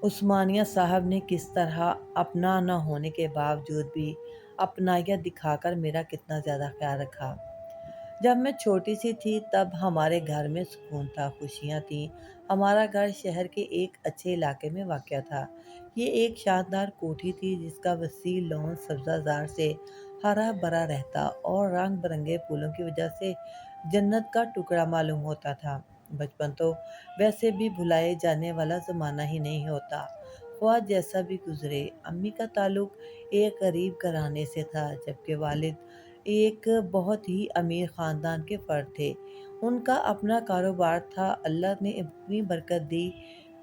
عثمانیہ صاحب نے کس طرح اپنا نہ ہونے کے باوجود بھی اپنائیت دکھا کر میرا کتنا زیادہ خیال رکھا۔ جب میں چھوٹی سی تھی تب ہمارے گھر میں سکون تھا، خوشیاں تھیں۔ ہمارا گھر شہر کے ایک اچھے علاقے میں واقع تھا۔ یہ ایک شاندار کوٹھی تھی جس کا وسیع لان سبزہ زار سے ہرا بھرا رہتا اور رنگ برنگے پھولوں کی وجہ سے جنت کا ٹکڑا معلوم ہوتا تھا۔ بچپن تو ویسے بھی بھلائے جانے والا زمانہ ہی نہیں ہوتا، خواہ جیسا بھی گزرے۔ امی کا تعلق ایک غریب گھرانے سے تھا، جبکہ والد ایک بہت ہی امیر خاندان کے فرد تھے۔ ان کا اپنا کاروبار تھا۔ اللہ نے اتنی برکت دی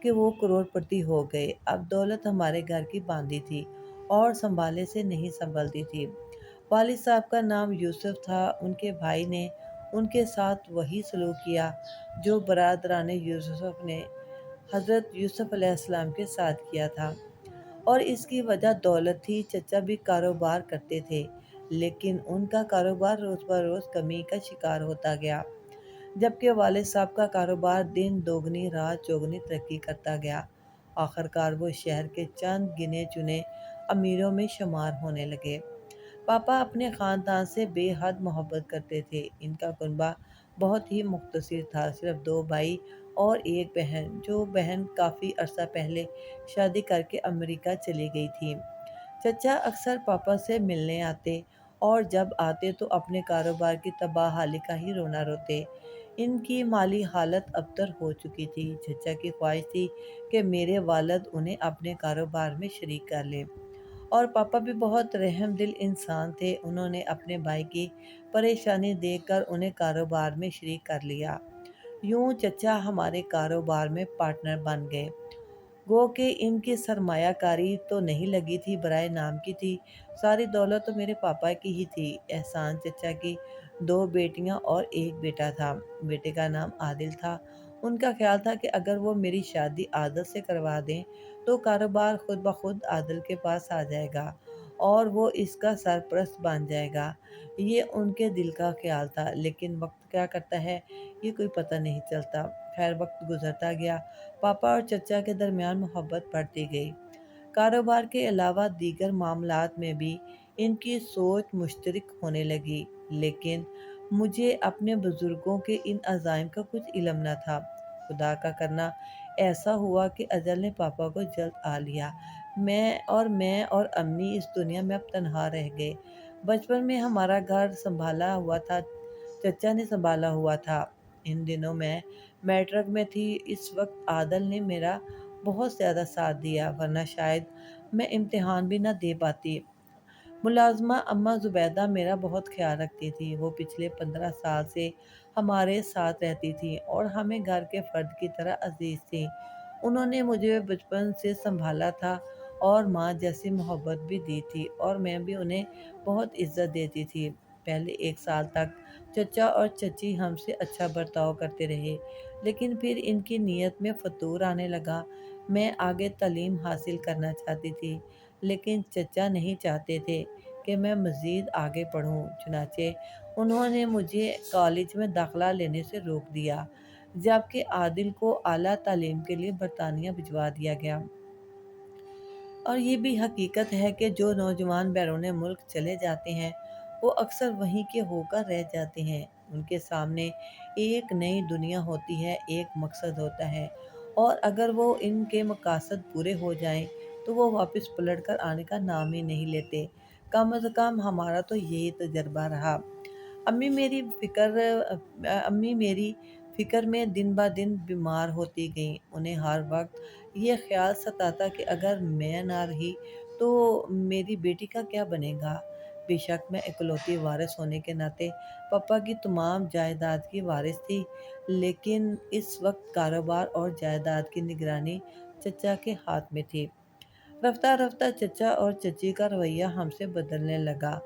کہ وہ کروڑ پتی ہو گئے۔ اب دولت ہمارے گھر کی باندھی تھی اور سنبھالے سے نہیں سنبھلتی تھی۔ والد صاحب کا نام یوسف تھا۔ ان کے بھائی نے ان کے ساتھ وہی سلوک کیا جو برادران یوسف نے حضرت یوسف علیہ السلام کے ساتھ کیا تھا، اور اس کی وجہ دولت تھی۔ چچا بھی کاروبار کرتے تھے، لیکن ان کا کاروبار روز بروز کمی کا شکار ہوتا گیا، جبکہ والد صاحب کا کاروبار دن دوگنی رات چوگنی ترقی کرتا گیا۔ آخرکار وہ شہر کے چند گنے چنے امیروں میں شمار ہونے لگے۔ پاپا اپنے خاندان سے بے حد محبت کرتے تھے۔ ان کا کنبہ بہت ہی مختصر تھا، صرف دو بھائی اور ایک بہن، جو بہن کافی عرصہ پہلے شادی کر کے امریکہ چلی گئی تھی۔ چچا اکثر پاپا سے ملنے آتے، اور جب آتے تو اپنے کاروبار کی تباہ حالی کا ہی رونا روتے۔ ان کی مالی حالت ابتر ہو چکی تھی۔ چچا کی خواہش تھی کہ میرے والد انہیں اپنے کاروبار میں شریک کر لیں، اور پاپا بھی بہت رحم دل انسان تھے۔ انہوں نے اپنے بھائی کی پریشانی دیکھ کر انہیں کاروبار میں شریک کر لیا۔ یوں چچا ہمارے کاروبار میں پارٹنر بن گئے۔ گو کہ ان کی سرمایہ کاری تو نہیں لگی تھی، برائے نام کی تھی۔ ساری دولت تو میرے پاپا کی ہی تھی۔ احسان چچا کی دو بیٹیاں اور ایک بیٹا تھا۔ بیٹے کا نام عادل تھا۔ ان کا خیال تھا کہ اگر وہ میری شادی عادل سے کروا دیں تو کاروبار خود بخود عادل کے پاس آ جائے گا اور وہ اس کا سرپرست بن جائے گا۔ یہ ان کے دل کا خیال تھا، لیکن وقت کیا کرتا ہے یہ کوئی پتہ نہیں چلتا۔ خیر، وقت گزرتا گیا، پاپا اور چچا کے درمیان محبت بڑھتی گئی۔ کاروبار کے علاوہ دیگر معاملات میں بھی ان کی سوچ مشترک ہونے لگی، لیکن مجھے اپنے بزرگوں کے ان عزائم کا کچھ علم نہ تھا۔ خدا کا کرنا ایسا ہوا کہ اجل نے پاپا کو جلد آ لیا۔ میں اور امی اس دنیا میں اب تنہا رہ گئے۔ بچپن میں ہمارا گھر سنبھالا ہوا تھا، چچا نے سنبھالا ہوا تھا۔ ان دنوں میں میٹرک میں تھی۔ اس وقت عادل نے میرا بہت زیادہ ساتھ دیا، ورنہ شاید میں امتحان بھی نہ دے پاتی۔ ملازمہ اماں زبیدہ میرا بہت خیال رکھتی تھی۔ وہ پچھلے 15 سال سے ہمارے ساتھ رہتی تھی اور ہمیں گھر کے فرد کی طرح عزیز تھی۔ انہوں نے مجھے بچپن سے سنبھالا تھا اور ماں جیسی محبت بھی دی تھی، اور میں بھی انہیں بہت عزت دیتی تھی۔ پہلے 1 سال تک چچا اور چچی ہم سے اچھا برتاؤ کرتے رہے، لیکن پھر ان کی نیت میں فتور آنے لگا۔ میں آگے تعلیم حاصل کرنا چاہتی تھی، لیکن چچا نہیں چاہتے تھے کہ میں مزید آگے پڑھوں۔ چنانچہ انہوں نے مجھے کالج میں داخلہ لینے سے روک دیا، جبکہ عادل کو اعلیٰ تعلیم کے لیے برطانیہ بھجوا دیا گیا۔ اور یہ بھی حقیقت ہے کہ جو نوجوان بیرون ملک چلے جاتے ہیں وہ اکثر وہیں کے ہو کر رہ جاتے ہیں۔ ان کے سامنے ایک نئی دنیا ہوتی ہے، ایک مقصد ہوتا ہے، اور اگر وہ ان کے مقاصد پورے ہو جائیں تو وہ واپس پلٹ کر آنے کا نام ہی نہیں لیتے۔ کم از کم ہمارا تو یہی تجربہ رہا۔ امی میری فکر میں دن بہ دن بیمار ہوتی گئیں۔ انہیں ہر وقت یہ خیال ستاتا کہ اگر میں نہ رہی تو میری بیٹی کا کیا بنے گا۔ بے شک میں اکلوتی وارث ہونے کے ناطے پاپا کی تمام جائیداد کی وارث تھی، لیکن اس وقت کاروبار اور جائیداد کی نگرانی چچا کے ہاتھ میں تھی۔ رفتہ رفتہ چچا اور چچی کا رویہ ہم سے بدلنے لگا۔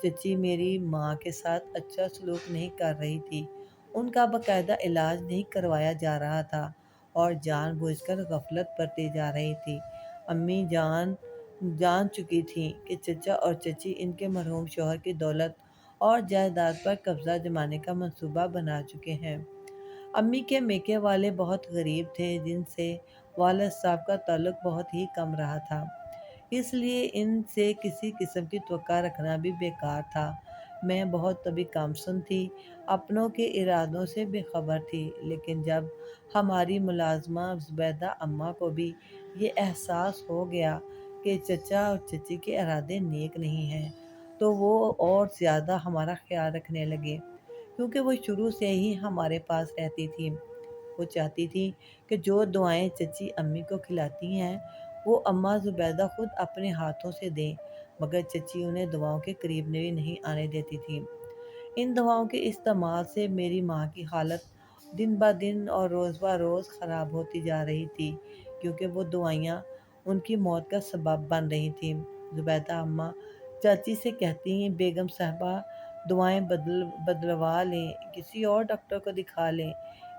چچی میری ماں کے ساتھ اچھا سلوک نہیں کر رہی تھی۔ ان کا باقاعدہ علاج نہیں کروایا جا رہا تھا اور جان بوجھ کر غفلت برتی جا رہی تھی۔ امی جان چکی تھیں کہ چچا اور چچی ان کے مرحوم شوہر کی دولت اور جائیداد پر قبضہ جمانے کا منصوبہ بنا چکے ہیں۔ امی کے میکے والے بہت غریب تھے، جن سے والد صاحب کا تعلق بہت ہی کم رہا تھا، اس لیے ان سے کسی قسم کی توقع رکھنا بھی بیکار تھا۔ میں بہت طبی کامسن تھی، اپنوں کے ارادوں سے بے خبر تھی، لیکن جب ہماری ملازمہ زبیدہ اماں کو بھی یہ احساس ہو گیا کہ چچا اور چچی کے ارادے نیک نہیں ہیں، تو وہ اور زیادہ ہمارا خیال رکھنے لگے، کیونکہ وہ شروع سے ہی ہمارے پاس رہتی تھی۔ وہ چاہتی تھی کہ جو دعائیں چچی امی کو کھلاتی ہیں وہ اماں زبیدہ خود اپنے ہاتھوں سے دیں، مگر چچی انہیں دعاؤں کے قریب بھی نہیں آنے دیتی تھی۔ ان دواؤں کے استعمال سے میری ماں کی حالت دن بہ دن اور روز بہ روز خراب ہوتی جا رہی تھی، کیونکہ وہ دوائیاں ان کی موت کا سبب بن رہی تھیں۔ زبیدہ اماں چاچی سے کہتی ہیں، بیگم صاحبہ دعائیں بدلوا لیں، کسی اور ڈاکٹر کو دکھا لیں،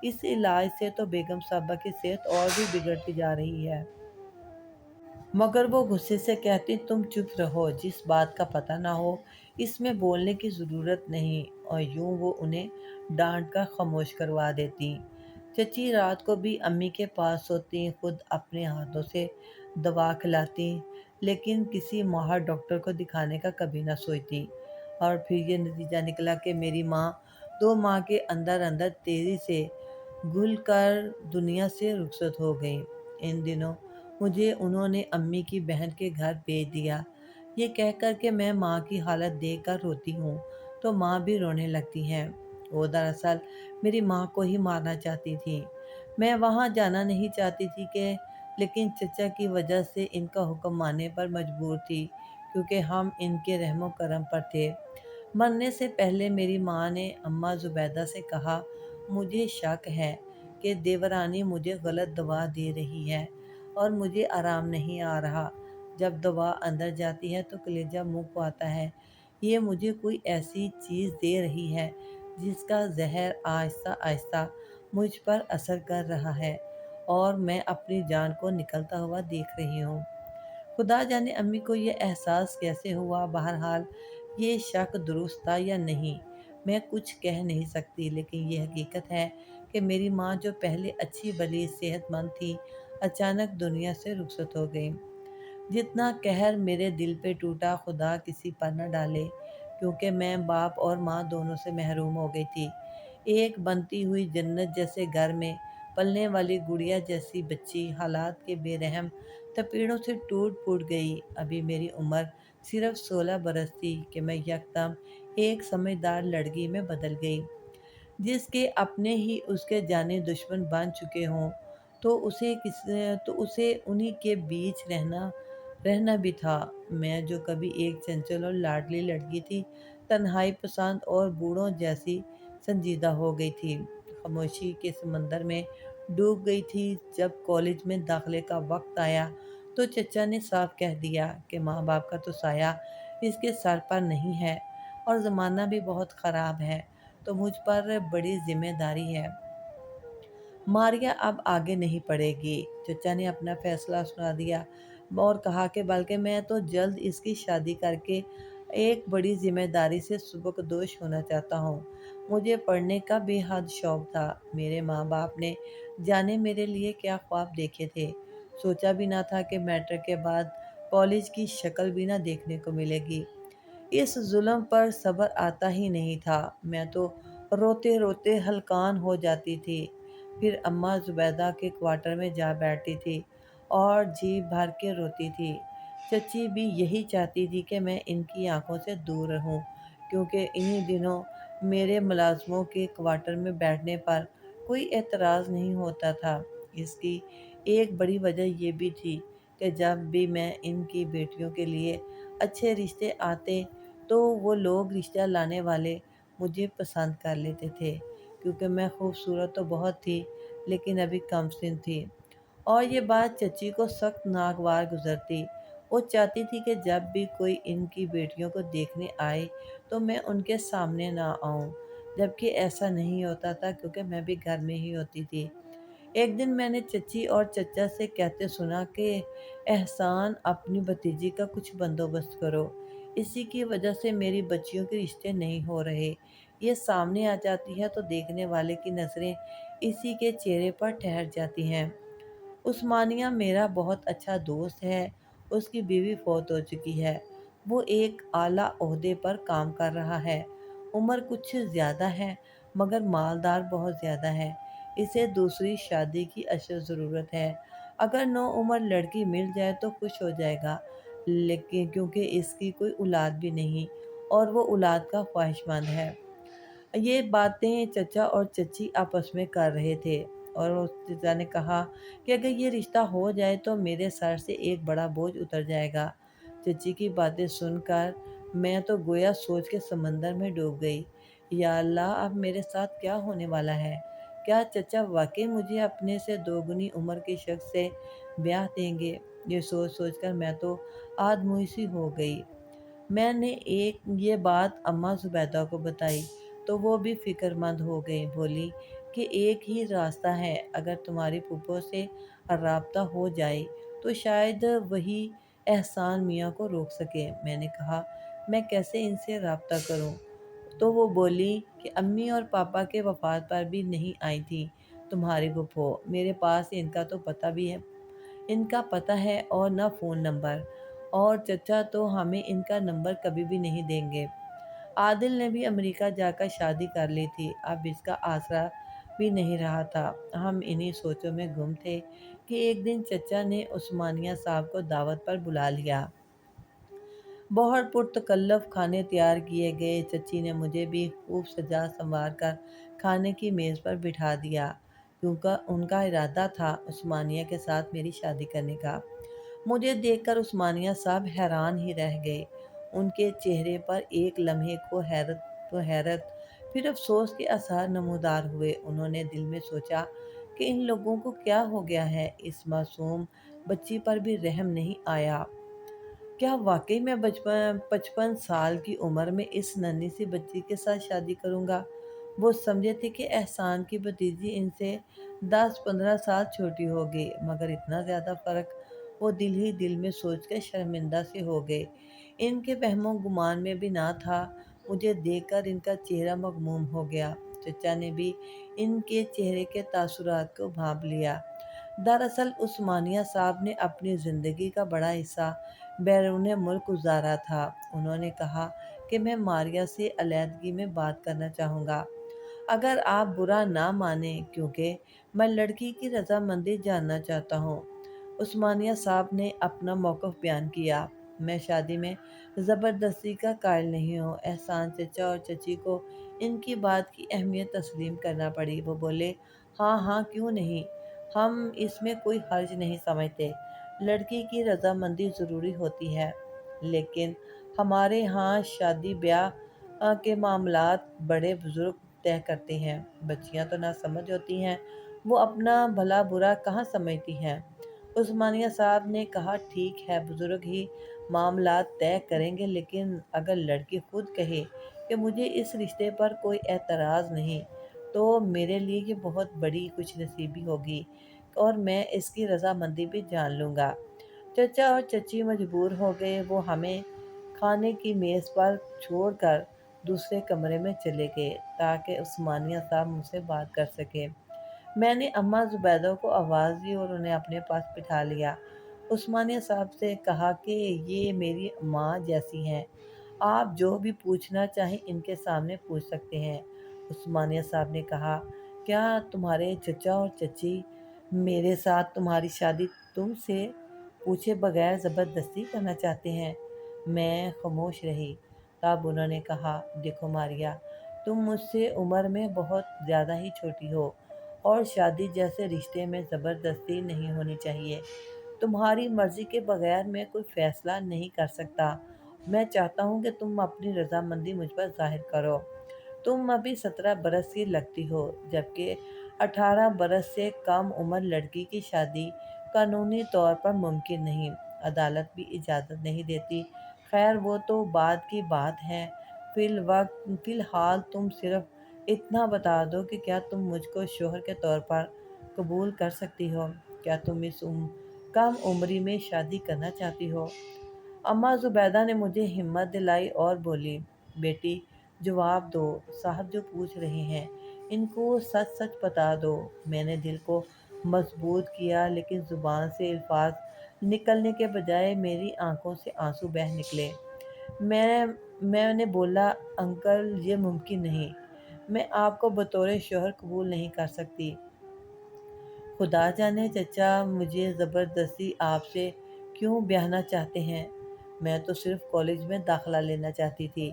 اس علاج سے تو بیگم صاحبہ کی صحت اور بھی بگڑتی جا رہی ہے۔ مگر وہ غصے سے کہتی، تم چپ رہو، جس بات کا پتہ نہ ہو اس میں بولنے کی ضرورت نہیں، اور یوں وہ انہیں ڈانٹ کر خاموش کروا دیتی۔ چچی رات کو بھی امی کے پاس سوتی، خود اپنے ہاتھوں سے دوا کھلاتی، لیکن کسی ماہر ڈاکٹر کو دکھانے کا کبھی نہ سوچتی۔ اور پھر یہ نتیجہ نکلا کہ میری ماں 2 ماہ کے اندر اندر تیزی سے گھل کر دنیا سے رخصت ہو گئی۔ ان دنوں مجھے انہوں نے امی کی بہن کے گھر بھیج دیا، یہ کہہ کر کہ میں ماں کی حالت دیکھ کر روتی ہوں تو ماں بھی رونے لگتی ہیں۔ وہ دراصل میری ماں کو ہی مارنا چاہتی تھی۔ میں وہاں جانا نہیں چاہتی تھی لیکن چچا کی وجہ سے ان کا حکم ماننے پر مجبور تھی، کیونکہ ہم ان کے رحم و کرم پر تھے۔ مرنے سے پہلے میری ماں نے اماں زبیدہ سے کہا، مجھے شک ہے کہ دیورانی مجھے غلط دوا دے رہی ہے اور مجھے آرام نہیں آ رہا۔ جب دوا اندر جاتی ہے تو کلیجہ منہ کو آتا ہے۔ یہ مجھے کوئی ایسی چیز دے رہی ہے جس کا زہر آہستہ آہستہ مجھ پر اثر کر رہا ہے اور میں اپنی جان کو نکلتا ہوا دیکھ رہی ہوں۔ خدا جانے امی کو یہ احساس کیسے ہوا، بہرحال یہ شک درست تھا یا نہیں میں کچھ کہہ نہیں سکتی، لیکن یہ حقیقت ہے کہ میری ماں جو پہلے اچھی بھلی صحت مند تھی، اچانک دنیا سے رخصت ہو گئی۔ جتنا قہر میرے دل پہ ٹوٹا، خدا کسی پر نہ ڈالے، کیونکہ میں باپ اور ماں دونوں سے محروم ہو گئی تھی۔ ایک بنتی ہوئی جنت جیسے گھر میں پلنے والی گڑیا جیسی بچی حالات کے بے رحم تپیڑوں سے ٹوٹ پھوٹ گئی۔ ابھی میری عمر صرف 16 برس تھی کہ میں یکدم ایک سمجھدار لڑکی میں بدل گئی، جس کے اپنے ہی اس کے جانی دشمن بن چکے ہوں، تو اسے انہی کے بیچ رہنا بھی تھا۔ میں جو کبھی ایک چنچل اور لاڈلی لڑکی تھی، تنہائی پسند اور بوڑھوں جیسی سنجیدہ ہو گئی تھی، خاموشی کے سمندر میں ڈوب گئی تھی۔ جب کالج میں داخلے کا وقت آیا تو چچا نے صاف کہہ دیا کہ ماں باپ کا تو سایہ اس کے سر پر نہیں ہے اور زمانہ بھی بہت خراب ہے، تو مجھ پر بڑی ذمہ داری ہے۔ ماریا اب آگے نہیں پڑے گی۔ چچا نے اپنا فیصلہ سنا دیا اور کہا کہ بلکہ میں تو جلد اس کی شادی کر کے ایک بڑی ذمہ داری سے سبکدوش ہونا چاہتا ہوں۔ مجھے پڑھنے کا بے حد شوق تھا۔ میرے ماں باپ نے جانے میرے لیے کیا خواب دیکھے تھے۔ سوچا بھی نہ تھا کہ میٹرک کے بعد کالج کی شکل بھی نہ دیکھنے کو ملے گی۔ اس ظلم پر صبر آتا ہی نہیں تھا۔ میں تو روتے روتے ہلکان ہو جاتی تھی، پھر اماں زبیدہ کے کوارٹر میں جا بیٹھتی تھی اور جی بھر کے روتی تھی۔ چچی بھی یہی چاہتی تھی کہ میں ان کی آنکھوں سے دور رہوں، کیونکہ انہی دنوں میرے ملازموں کے کوارٹر میں بیٹھنے پر کوئی اعتراض نہیں ہوتا تھا۔ اس کی ایک بڑی وجہ یہ بھی تھی کہ جب بھی میں ان کی بیٹیوں کے لیے اچھے رشتے آتے تو وہ لوگ رشتہ لانے والے مجھے پسند کر لیتے تھے، کیونکہ میں خوبصورت تو بہت تھی لیکن ابھی کم سن تھی۔ اور یہ بات چچی کو سخت ناگوار گزرتی۔ وہ چاہتی تھی کہ جب بھی کوئی ان کی بیٹیوں کو دیکھنے آئے تو میں ان کے سامنے نہ آؤں، جبکہ ایسا نہیں ہوتا تھا کیونکہ میں بھی گھر میں ہی ہوتی تھی۔ ایک دن میں نے چچی اور چچا سے کہتے سنا کہ احسان اپنی بھتیجی کا کچھ بندوبست کرو، اسی کی وجہ سے میری بچیوں کے رشتے نہیں ہو رہے۔ یہ سامنے آ جاتی ہے تو دیکھنے والے کی نظریں اسی کے چہرے پر ٹھہر جاتی ہیں عثمانیہ میرا بہت اچھا دوست ہے، اس کی بیوی فوت ہو چکی ہے، وہ ایک اعلیٰ عہدے پر کام کر رہا ہے، عمر کچھ زیادہ ہے مگر مالدار بہت زیادہ ہے، اسے دوسری شادی کی اشد ضرورت ہے، اگر نو عمر لڑکی مل جائے تو خوش ہو جائے گا، لیکن کیونکہ اس کی کوئی اولاد بھی نہیں اور وہ اولاد کا خواہش مند ہے۔ یہ باتیں چچا اور چچی آپس میں کر رہے تھے اور اس چچا نے کہا کہ اگر یہ رشتہ ہو جائے تو میرے سر سے ایک بڑا بوجھ اتر جائے گا۔ چچی کی باتیں سن کر میں تو گویا سوچ کے سمندر میں ڈوب گئی۔ یا اللہ، اب میرے ساتھ کیا ہونے والا ہے؟ کیا چچا واقعی مجھے اپنے سے دوگنی عمر کے شخص سے بیاہ دیں گے؟ یہ سوچ سوچ کر میں تو آدموئی سی ہو گئی۔ میں نے یہ بات اماں زبیدہ کو بتائی تو وہ بھی فکر مند ہو گئی، بولی کہ ایک ہی راستہ ہے، اگر تمہاری پھپھو سے رابطہ ہو جائے تو شاید وہی احسان میاں کو روک سکے۔ میں نے کہا میں کیسے ان سے رابطہ کروں؟ تو وہ بولی کہ امی اور پاپا کے وفات پر بھی نہیں آئی تھی تمہاری پھپھو، میرے پاس ان کا تو پتہ بھی ہے، ان کا پتہ ہے اور نہ فون نمبر، اور چچا تو ہمیں ان کا نمبر کبھی بھی نہیں دیں گے۔ عادل نے بھی امریکہ جا کر شادی کر لی تھی، اب اس کا آسرا بھی نہیں رہا تھا۔ ہم انہی سوچوں میں گم تھے کہ ایک دن چچا نے عثمانیہ صاحب کو دعوت پر بلا لیا۔ بہت پرتکلف کھانے تیار کیے گئے، چچی نے مجھے بھی خوب سجا سنوار کر کھانے کی میز پر بٹھا دیا، کیونکہ ان کا ارادہ تھا عثمانیہ کے ساتھ میری شادی کرنے کا۔ مجھے دیکھ کر عثمانیہ صاحب حیران ہی رہ گئے، ان کے چہرے پر ایک لمحے کو حیرت پھر افسوس کے آثار نمودار ہوئے۔ انہوں نے دل میں سوچا کہ ان لوگوں کو کیا ہو گیا ہے، اس معصوم بچی پر بھی رحم نہیں آیا۔ کیا واقعی میں 55 سال کی عمر میں اس ننھی سی بچی کے ساتھ شادی کروں گا؟ وہ سمجھے تھے کہ احسان کی بھتیجی ان سے 10-15 سال چھوٹی ہوگی، مگر اتنا زیادہ فرق وہ دل ہی دل میں سوچ کر شرمندہ سے ہو گئے۔ ان کے وہم و گمان میں بھی نہ تھا۔ مجھے دیکھ کر ان کا چہرہ مغموم ہو گیا۔ چچا نے بھی ان کے چہرے کے تاثرات کو بھانپ لیا۔ دراصل عثمانیہ صاحب نے اپنی زندگی کا بڑا حصہ بیرون ملک گزارا تھا۔ انہوں نے کہا کہ میں ماریہ سے علیحدگی میں بات کرنا چاہوں گا، اگر آپ برا نہ مانیں، کیونکہ میں لڑکی کی رضامندی جاننا چاہتا ہوں۔ عثمانیہ صاحب نے اپنا موقف بیان کیا۔ میں شادی میں زبردستی کا قائل نہیں ہوں۔ احسان چچا اور چچی کو ان کی بات کی اہمیت تسلیم کرنا پڑی۔ وہ بولے ہاں ہاں کیوں نہیں، ہم اس میں کوئی حرج نہیں سمجھتے، لڑکی کی رضامندی ضروری ہوتی ہے، لیکن ہمارے ہاں شادی بیاہ کے معاملات بڑے بزرگ طے کرتے ہیں، بچیاں تو نہ سمجھ ہوتی ہیں، وہ اپنا بھلا برا کہاں سمجھتی ہیں۔ عثمانیہ صاحب نے کہا ٹھیک ہے، بزرگ ہی معاملات طے کریں گے، لیکن اگر لڑکی خود کہے کہ مجھے اس رشتے پر کوئی اعتراض نہیں تو میرے لیے یہ بہت بڑی خوش نصیبی ہوگی اور میں اس کی رضامندی بھی جان لوں گا۔ چچا اور چچی مجبور ہو گئے، وہ ہمیں کھانے کی میز پر چھوڑ کر دوسرے کمرے میں چلے گئے تاکہ عثمانیہ صاحب مجھ سے بات کر سکیں۔ میں نے اماں زبیدہ کو آواز دی اور انہیں اپنے پاس بٹھا لیا۔ عثمانیہ صاحب سے کہا کہ یہ میری ماں جیسی ہیں، آپ جو بھی پوچھنا چاہیں ان کے سامنے پوچھ سکتے ہیں۔ عثمانیہ صاحب نے کہا کیا تمہارے چچا اور چچی میرے ساتھ تمہاری شادی تم سے پوچھے بغیر زبردستی کرنا چاہتے ہیں؟ میں خاموش رہی۔ تب انہوں نے کہا دیکھو ماریہ، تم مجھ سے عمر میں بہت زیادہ ہی چھوٹی ہو اور شادی جیسے رشتے میں زبردستی نہیں ہونی چاہیے، تمہاری مرضی کے بغیر میں کوئی فیصلہ نہیں کر سکتا، میں چاہتا ہوں کہ تم اپنی رضامندی مجھ پر ظاہر کرو۔ تم ابھی 17 برس کی لگتی ہو، جبکہ 18 برس سے کم عمر لڑکی کی شادی قانونی طور پر ممکن نہیں، عدالت بھی اجازت نہیں دیتی، خیر وہ تو بعد کی بات ہے، فی الحال تم صرف اتنا بتا دو کہ کیا تم مجھ کو شوہر کے طور پر قبول کر سکتی ہو؟ کیا تم اس کم عمری میں شادی کرنا چاہتی ہو؟ اماں زبیدہ نے مجھے ہمت دلائی اور بولی بیٹی جواب دو، صاحب جو پوچھ رہے ہیں ان کو سچ سچ بتا دو۔ میں نے دل کو مضبوط کیا، لیکن زبان سے الفاظ نکلنے کے بجائے میری آنکھوں سے آنسو بہہ نکلے۔ میں میں نے بولا، انکل یہ ممکن نہیں، میں آپ کو بطور شوہر قبول نہیں کر سکتی۔ خدا جانے چچا مجھے زبردستی آپ سے کیوں بیاہنا چاہتے ہیں؟ میں تو صرف کالج میں داخلہ لینا چاہتی تھی،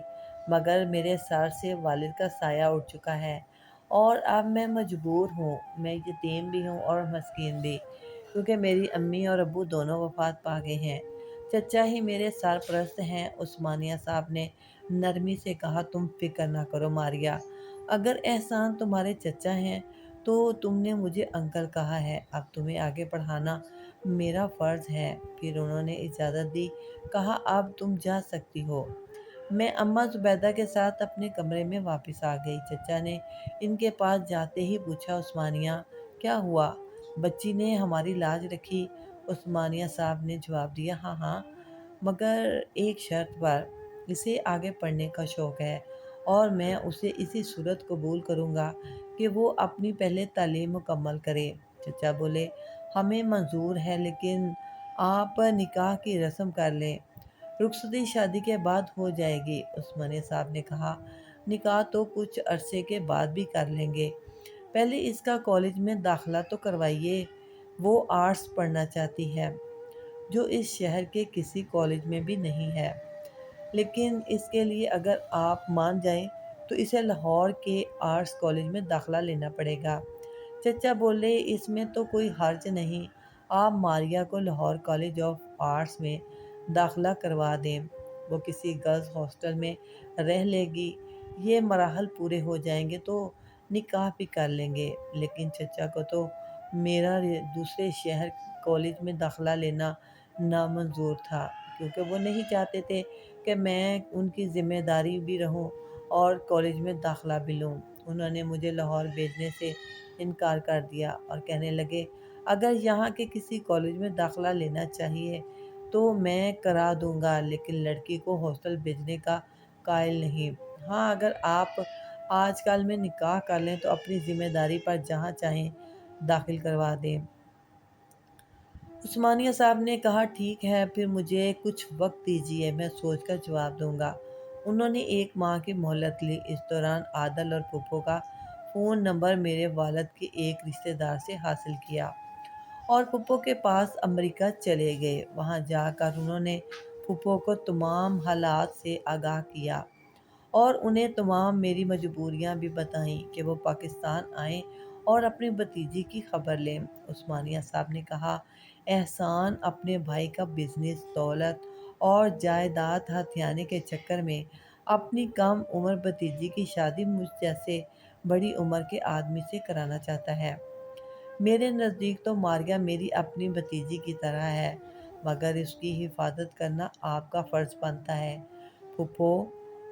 مگر میرے سر سے والد کا سایہ اٹھ چکا ہے اور اب میں مجبور ہوں۔ میں یتیم بھی ہوں اور مسکین بھی، کیونکہ میری امی اور ابو دونوں وفات پا گئے ہیں۔ چچا ہی میرے سرپرست ہیں۔ عثمانیہ صاحب نے نرمی سے کہا، تم فکر نہ کرو ماریا، اگر احسان تمہارے چچا ہیں تو تم نے مجھے انکل کہا ہے، اب تمہیں آگے پڑھانا میرا فرض ہے۔ پھر انہوں نے اجازت دی، کہا اب تم جا سکتی ہو۔ میں اماں زبیدہ کے ساتھ اپنے کمرے میں واپس آ گئی۔ چچا نے ان کے پاس جاتے ہی پوچھا، عثمانیہ کیا ہوا؟ بچی نے ہماری لاج رکھی؟ عثمانیہ صاحب نے جواب دیا، ہاں ہاں، مگر ایک شرط پر۔ اسے آگے پڑھنے کا شوق ہے اور میں اسے اسی صورت قبول کروں گا کہ وہ اپنی پہلے تعلیم مکمل کرے۔ چچا بولے، ہمیں منظور ہے، لیکن آپ نکاح کی رسم کر لیں، رخصتی شادی کے بعد ہو جائے گی۔ عثمانیہ صاحب نے کہا، نکاح تو کچھ عرصے کے بعد بھی کر لیں گے، پہلے اس کا کالج میں داخلہ تو کروائیے۔ وہ آرٹس پڑھنا چاہتی ہے، جو اس شہر کے کسی کالج میں بھی نہیں ہے، لیکن اس کے لیے اگر آپ مان جائیں تو اسے لاہور کے آرٹس کالج میں داخلہ لینا پڑے گا۔ چچا بولے، اس میں تو کوئی حرج نہیں، آپ ماریا کو لاہور کالج آف آرٹس میں داخلہ کروا دیں، وہ کسی گرلز ہاسٹل میں رہ لے گی، یہ مراحل پورے ہو جائیں گے تو نکاح بھی کر لیں گے۔ لیکن چچا کو تو میرا دوسرے شہر کالج میں داخلہ لینا نامنظور تھا، کیونکہ وہ نہیں چاہتے تھے کہ میں ان کی ذمہ داری بھی رہوں اور کالج میں داخلہ بھی لوں۔ انہوں نے مجھے لاہور بھیجنے سے انکار کر دیا اور کہنے لگے، اگر یہاں کے کسی کالج میں داخلہ لینا چاہیے تو میں کرا دوں گا، لیکن لڑکی کو ہاسٹل بھیجنے کا قائل نہیں۔ ہاں، اگر آپ آج کل میں نکاح کر لیں تو اپنی ذمہ داری پر جہاں چاہیں داخل کروا دیں۔ عثمانیہ صاحب نے کہا، ٹھیک ہے، پھر مجھے کچھ وقت دیجیے، میں سوچ کر جواب دوں گا۔ انہوں نے ایک ماہ کی مہلت لی۔ اس دوران عادل اور پھپھو کا فون نمبر میرے والد کے ایک رشتہ دار سے حاصل کیا اور پھپھو کے پاس امریکہ چلے گئے۔ وہاں جا کر انہوں نے پھپھو کو تمام حالات سے آگاہ کیا اور انہیں تمام میری مجبوریاں بھی بتائیں کہ وہ پاکستان آئیں اور اپنی بھتیجی کی خبر لیں۔ عثمانیہ صاحب نے کہا، احسان اپنے بھائی کا بزنس، دولت اور جائیداد ہتھیانے کے چکر میں اپنی کم عمر بھتیجی کی شادی مجھ جیسے بڑی عمر کے آدمی سے کرانا چاہتا ہے۔ میرے نزدیک تو ماریا میری اپنی بھتیجی کی طرح ہے، مگر اس کی حفاظت کرنا آپ کا فرض بنتا ہے۔ پھپھو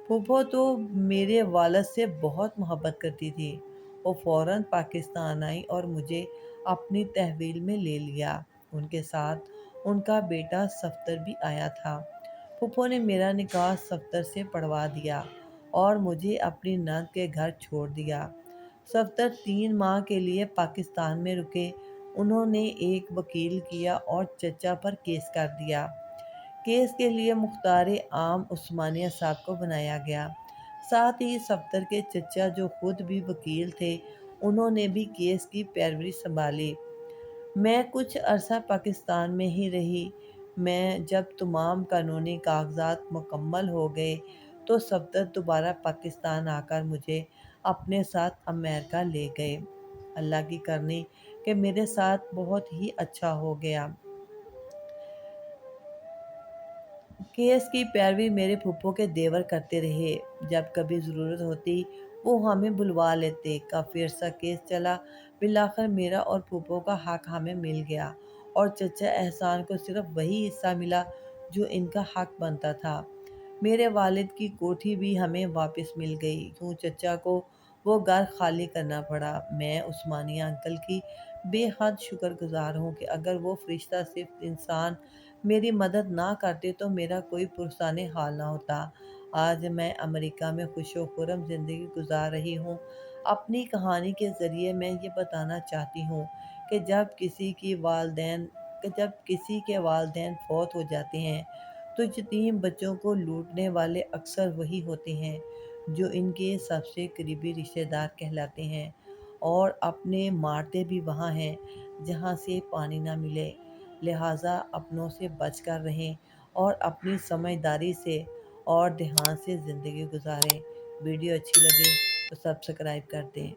پھپھو تو میرے والد سے بہت محبت کرتی تھی، وہ فوراً پاکستان آئی اور مجھے اپنی تحویل میں لے لیا۔ ان کے ساتھ ان کا بیٹا صفدر بھی آیا تھا۔ پھپھو نے میرا نکاح صفدر سے پڑھوا دیا اور مجھے اپنی نند کے گھر چھوڑ دیا۔ صفدر 3 ماہ کے لیے پاکستان میں رکے۔ انہوں نے ایک وکیل کیا اور چچا پر کیس کر دیا۔ کیس کے لیے مختار عام عثمانیہ صاحب کو بنایا گیا۔ ساتھ ہی صفدر کے چچا، جو خود بھی وکیل تھے، انہوں نے بھی کیس کی پیروی سنبھالی۔ میں کچھ عرصہ پاکستان میں ہی رہی۔ میں جب تمام قانونی کاغذات مکمل ہو گئے تو صفدر دوبارہ پاکستان آ کر مجھے اپنے ساتھ امریکہ لے گئے۔ اللہ کی کرنی کہ میرے ساتھ بہت ہی اچھا ہو گیا۔ کیس کی پیروی میرے پھپھو کے دیور کرتے رہے۔ جب کبھی ضرورت ہوتی وہ ہمیں بلوا لیتے۔ کافی عرصہ کیس چلا، بالآخر میرا اور پھپھو کا حق ہمیں مل گیا اور چچا احسان کو صرف وہی حصہ ملا جو ان کا حق بنتا تھا۔ میرے والد کی کوٹھی بھی ہمیں واپس مل گئی۔ یوں چچا کو وہ گھر خالی کرنا پڑا۔ میں عثمانیہ انکل کی بے حد شکر گزار ہوں کہ اگر وہ فرشتہ صفت انسان میری مدد نہ کرتے تو میرا کوئی پرسان حال نہ ہوتا۔ آج میں امریکہ میں خوش و خرم زندگی گزار رہی ہوں۔ اپنی کہانی کے ذریعے میں یہ بتانا چاہتی ہوں کہ جب کسی کے والدین فوت ہو جاتے ہیں تو یتیم بچوں کو لوٹنے والے اکثر وہی ہوتے ہیں جو ان کے سب سے قریبی رشتہ دار کہلاتے ہیں، اور اپنے مارتے بھی وہاں ہیں جہاں سے پانی نہ ملے۔ لہٰذا اپنوں سے بچ کر رہیں اور اپنی سمجھداری سے اور دھیان سے زندگی گزاریں۔ ویڈیو اچھی لگے تو سبسکرائب کر دیں۔